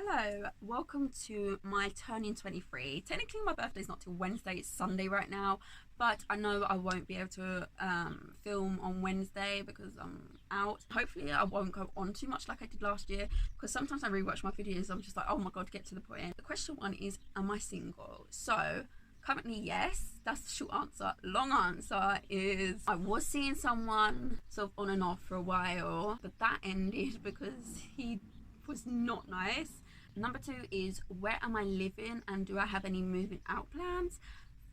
Hello, welcome to my turning 23. Technically my birthday's not till Wednesday, it's Sunday right now, but I know I won't be able to film on Wednesday because I'm out. Hopefully I won't go on too much like I did last year, because sometimes I rewatch my videos, I'm just like, oh my god, get to the point. The question one is, am I single? So currently yes, that's the short answer. Long answer is I was seeing someone sort of on and off for a while, but that ended because he was not nice. Number two is, where am I living and do I have any moving out plans?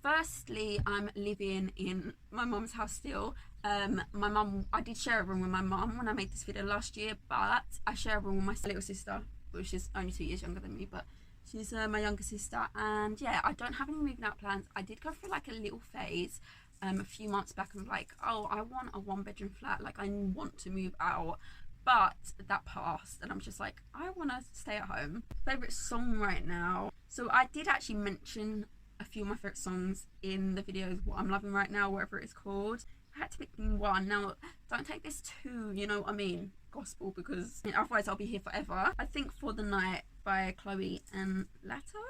Firstly, I'm living in my mum's house still. My mum, I did share a room with my mum when I made this video last year, but I share a room with my little sister, which is only 2 years younger than me, but she's my younger sister. And yeah, I don't have any moving out plans. I did go through like a little phase a few months back of like, oh, I want a 1-bedroom flat, like I want to move out. But that passed and I'm just like, I want to stay at home. Favorite song right now. So I did actually mention a few of my favorite songs in the videos, what I'm loving right now, whatever it's called. I had to pick one. Now, don't take this too, you know what I mean, gospel, because otherwise I'll be here forever. I think For the Night by Chloe and Lato.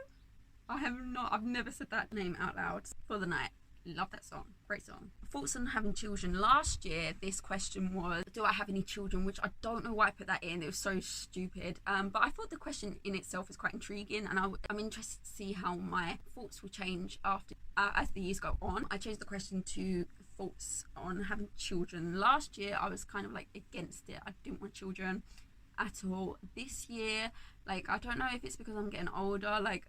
I've never said that name out loud. For the Night. Love that song, great song. Thoughts on having children. Last year this question was, do I have any children, which I don't know why I put that in, it was so stupid, but I thought the question in itself was quite intriguing, and I'm interested to see how my thoughts will change after as the years go on. I changed the question to thoughts on having children. Last year I was kind of like against it, I didn't want children at all. This year, like, I don't know if it's because I'm getting older, like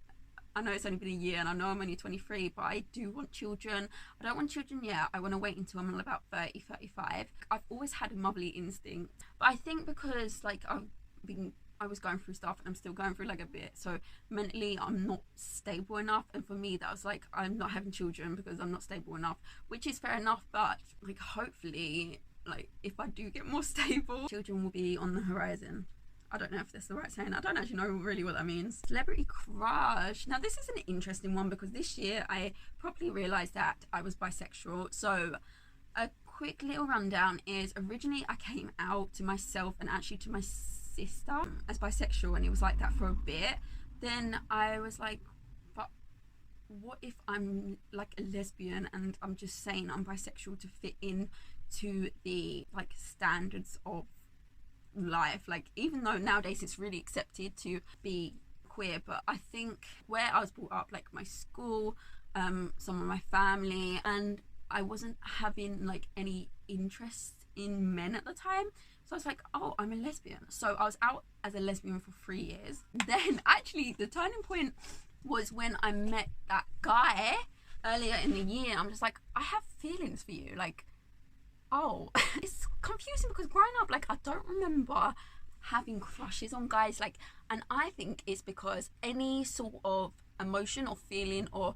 I know it's only been a year and I know I'm only 23, but I do want children. I don't want children yet. I want to wait until I'm about 30, 35. I've always had a motherly instinct, but I think because like I was going through stuff and I'm still going through like a bit, so mentally I'm not stable enough, and for me that was like, I'm not having children because I'm not stable enough, which is fair enough, but like hopefully, like if I do get more stable, children will be on the horizon. I don't know if that's the right saying. I don't actually know really what that means. Celebrity crush. Now this is an interesting one because this year I properly realised that I was bisexual. So a quick little rundown is, originally I came out to myself and actually to my sister as bisexual, and it was like that for a bit. Then I was like, but what if I'm like a lesbian and I'm just saying I'm bisexual to fit in to the like standards of life, like even though nowadays it's really accepted to be queer, but I think where I was brought up, like my school, some of my family, and I wasn't having like any interest in men at the time, so I was like, oh, I'm a lesbian. So I was out as a lesbian for 3 years. Then actually the turning point was when I met that guy earlier in the year. I'm just like, I have feelings for you, like, oh, it's confusing because growing up, like, I don't remember having crushes on guys, like, and I think it's because any sort of emotion or feeling or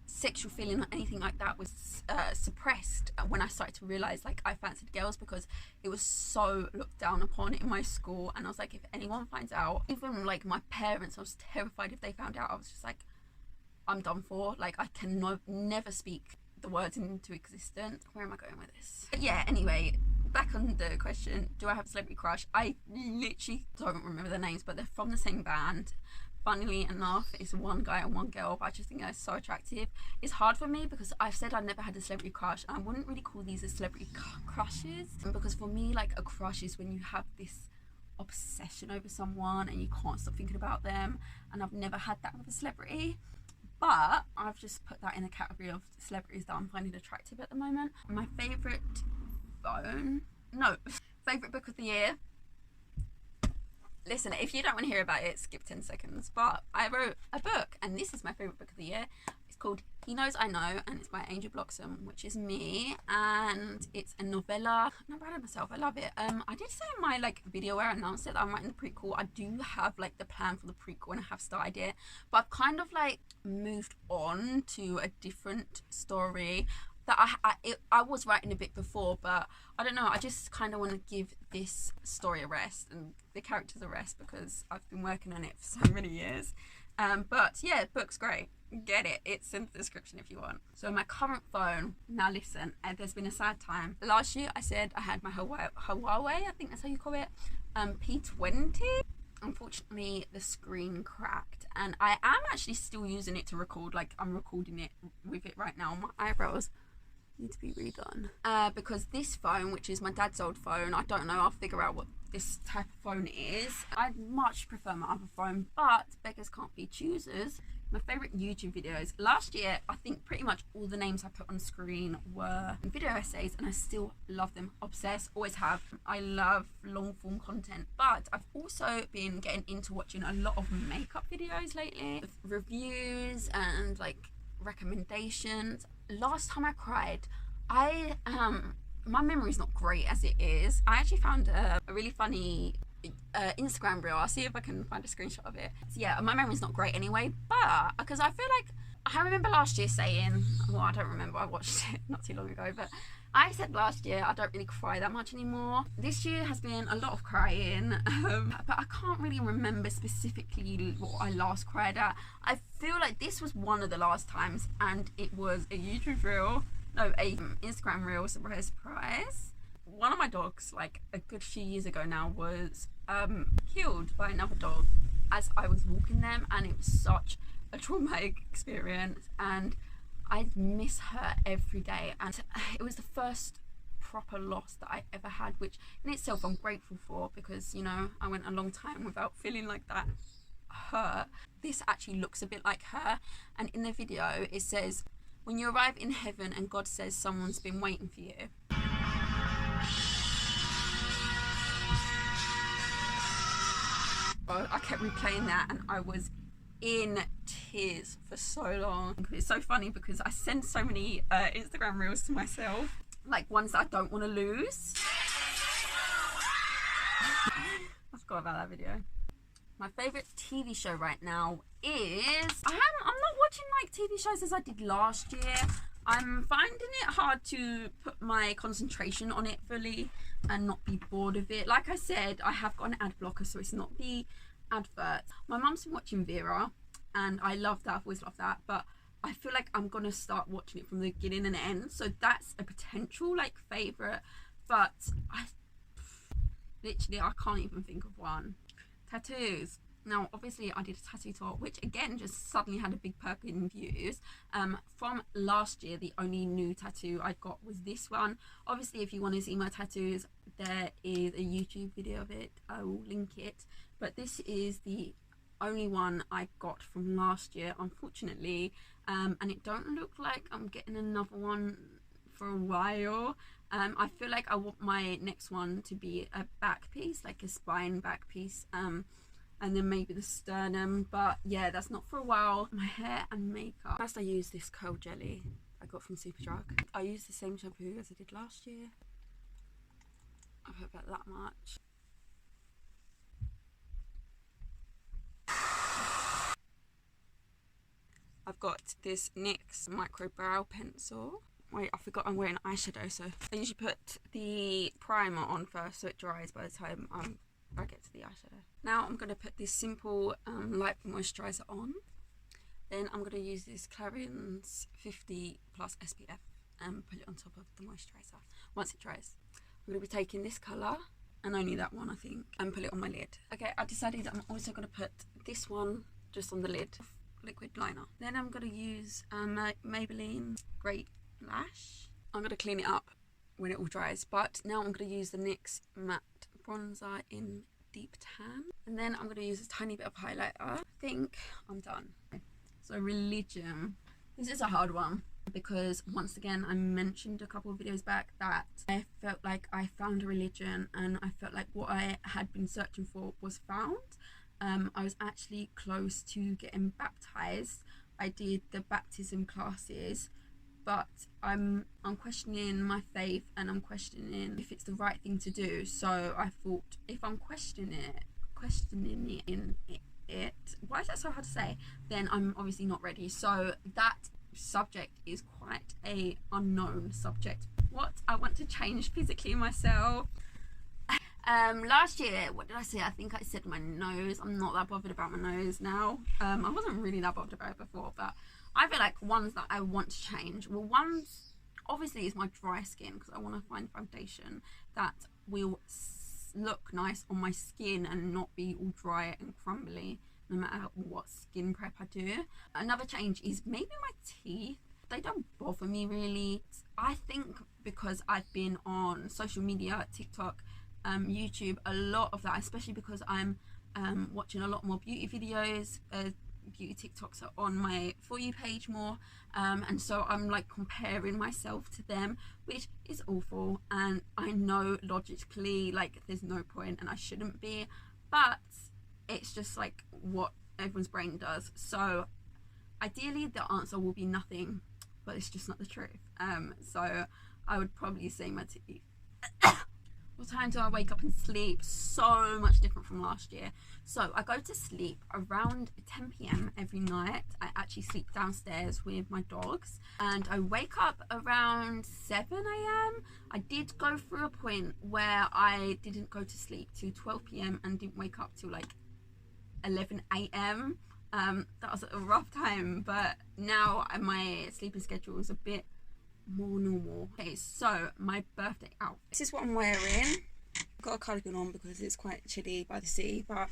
sexual feeling or anything like that was suppressed when I started to realize like I fancied girls, because it was so looked down upon in my school. And I was like, if anyone finds out, even like my parents, I was terrified if they found out. I was just like, I'm done for, like I can never speak the words into existence. Where am I going with this? But yeah, anyway, back on the question, do I have a celebrity crush? I literally don't remember their names, but they're from the same band. Funnily enough, it's one guy and one girl, but I just think they're so attractive. It's hard for me because I've said I've never had a celebrity crush, and I wouldn't really call these as celebrity crushes, because for me, like, a crush is when you have this obsession over someone and you can't stop thinking about them, and I've never had that with a celebrity. But I've just put that in the category of celebrities that I'm finding attractive at the moment. My favourite favourite book of the year. Listen, if you don't want to hear about it, skip 10 seconds. But I wrote a book, and this is my favourite book of the year. It's called He Knows I Know, and it's by Angel Bloxham, which is me, and it's a novella. I'm proud of myself, I love it. I did say in my like video where I announced it that I'm writing the prequel. I do have like the plan for the prequel and I have started it, but I've kind of like moved on to a different story that I was writing a bit before, but I don't know, I just kind of want to give this story a rest and the characters a rest because I've been working on it for so many years. But yeah, book's great, get it, it's in the description if you want. So my current phone, now listen, there's been a sad time. Last year I said I had my Huawei, I think that's how you call it, P20. unfortunately the screen cracked, and I am actually still using it to record. Like, I'm recording it with it right now. My eyebrows need to be redone because this phone, which is my dad's old phone, I don't know, I'll figure out what this type of phone is. I'd much prefer my other phone, but beggars can't be choosers. My favorite YouTube videos last year, I think pretty much all the names I put on screen were video essays, and I still love them. Obsessed, always have. I love long form content, but I've also been getting into watching a lot of makeup videos lately, with reviews and like recommendations. Last time I cried, my memory's not great as it is. I actually found a really funny Instagram reel. I'll see if I can find a screenshot of it. So yeah, my memory's not great anyway, but because I feel like I remember last year saying, well, I don't remember, I watched it not too long ago, but I said last year I don't really cry that much anymore. This year has been a lot of crying, but I can't really remember specifically what I last cried at. I feel like this was one of the last times, and it was a YouTube reel, no, a Instagram reel, surprise. One of my dogs, like a good few years ago now, was killed by another dog as I was walking them, and it was such a traumatic experience, and I miss her every day. And it was the first proper loss that I ever had, which in itself I'm grateful for, because, you know, I went a long time without feeling like that hurt. This actually looks a bit like her, and in the video it says, when you arrive in heaven and God says someone's been waiting for you. I kept replaying that, and I was in tears for so long. It's so funny because I send so many Instagram reels to myself, like ones that I don't want to lose. I forgot about that video. My favourite TV show right now is... I'm not watching like TV shows as I did last year. I'm finding it hard to put my concentration on it fully and not be bored of it. Like I said, I have got an ad blocker, so it's not the adverts. My mum's been watching Vera, and I love that. I've always loved that, but I feel like I'm gonna start watching it from the beginning and end. So that's a potential like favourite, but I can't even think of one. Tattoos. Now, obviously, I did a tattoo tour, which again just suddenly had a big perk in views. From last year, the only new tattoo I got was this one. Obviously, if you want to see my tattoos, there is a YouTube video of it. I will link it. But this is the only one I got from last year, unfortunately. And it don't look like I'm getting another one for a while. I feel like I want my next one to be a back piece, like a spine back piece. And then maybe the sternum, but yeah, that's not for a while. My hair and makeup. First I use this curl jelly I got from Superdrug. I use the same shampoo as I did last year. I put about that much. I've got this NYX micro brow pencil. Wait, I forgot I'm wearing eyeshadow, so I usually put the primer on first so it dries by the time I get to the eyeshadow. Now I'm going to put this simple light moisturiser on. Then I'm going to use this Clarins 50 plus SPF and put it on top of the moisturiser once it dries. I'm going to be taking this colour, and only that one I think, and put it on my lid. Okay, I decided I'm also going to put this one just on the lid, liquid liner. Then I'm going to use Maybelline Great Lash. I'm going to clean it up when it all dries, but now I'm going to use the NYX matte bronzer in deep tan, and then I'm going to use a tiny bit of highlighter. I think I'm done. So religion, this is a hard one, because once again I mentioned a couple of videos back that I felt like I found a religion, and I felt like what I had been searching for was found. I was actually close to getting baptized. I did the baptism classes, but I'm questioning my faith, and I'm questioning if it's the right thing to do. So I thought, if I'm questioning it, why is that so hard to say, then I'm obviously not ready. So that subject is quite a unknown subject. What I want to change physically in myself. Last year, what did I say? I think I said my nose. I'm not that bothered about my nose now. I wasn't really that bothered about it before, but I feel like ones that I want to change, well, one's obviously is my dry skin, because I want to find foundation that will look nice on my skin and not be all dry and crumbly no matter what skin prep I do. Another change is maybe my teeth. They don't bother me really. I think because I've been on social media, TikTok, YouTube, a lot of that, especially because I'm watching a lot more beauty videos. Beauty TikToks are on my For You page more, and so I'm like comparing myself to them, which is awful, and I know logically like there's no point and I shouldn't be, but it's just like what everyone's brain does. So ideally the answer will be nothing, but it's just not the truth. So I would probably say my teeth. What time do I wake up and sleep? So much different from last year. So I go to sleep around 10 p.m. every night. I actually sleep downstairs with my dogs, and I wake up around 7 a.m. I did go through a point where I didn't go to sleep till 12 p.m. and didn't wake up till like 11 a.m. That was a rough time, but now my sleeping schedule is a bit more normal. Okay, so my birthday outfit. This is what I'm wearing. I've got a cardigan on because it's quite chilly by the sea, but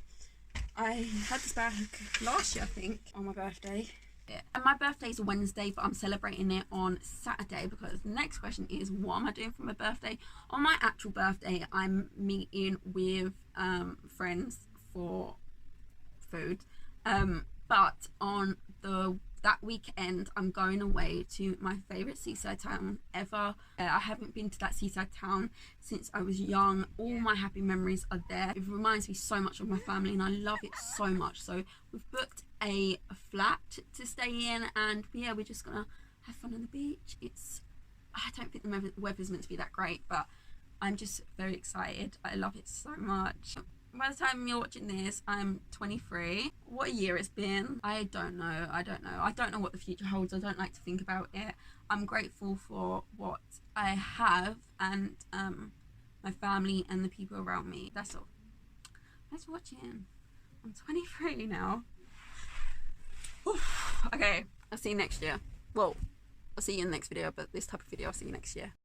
I had this bag last year, I think, on my birthday. Yeah. And my birthday is Wednesday, but I'm celebrating it on Saturday because the next question is, what am I doing for my birthday? On my actual birthday, I'm meeting with friends for food, but on that weekend I'm going away to my favorite seaside town ever. I haven't been to that seaside town since I was young. All my happy memories are there. It reminds me so much of my family and I love it so much. So we've booked a flat to stay in, and yeah, we're just gonna have fun on the beach. I don't think the weather's meant to be that great, but I'm just very excited. I love it so much. By the time you're watching this, I'm 23. What a year it's been. I don't know. I don't know what the future holds. I don't like to think about it. I'm grateful for what I have and my family and the people around me. That's all. Thanks for watching. I'm 23 now. Oof. Okay, I'll see you next year. Well, I'll see you in the next video, but this type of video I'll see you next year.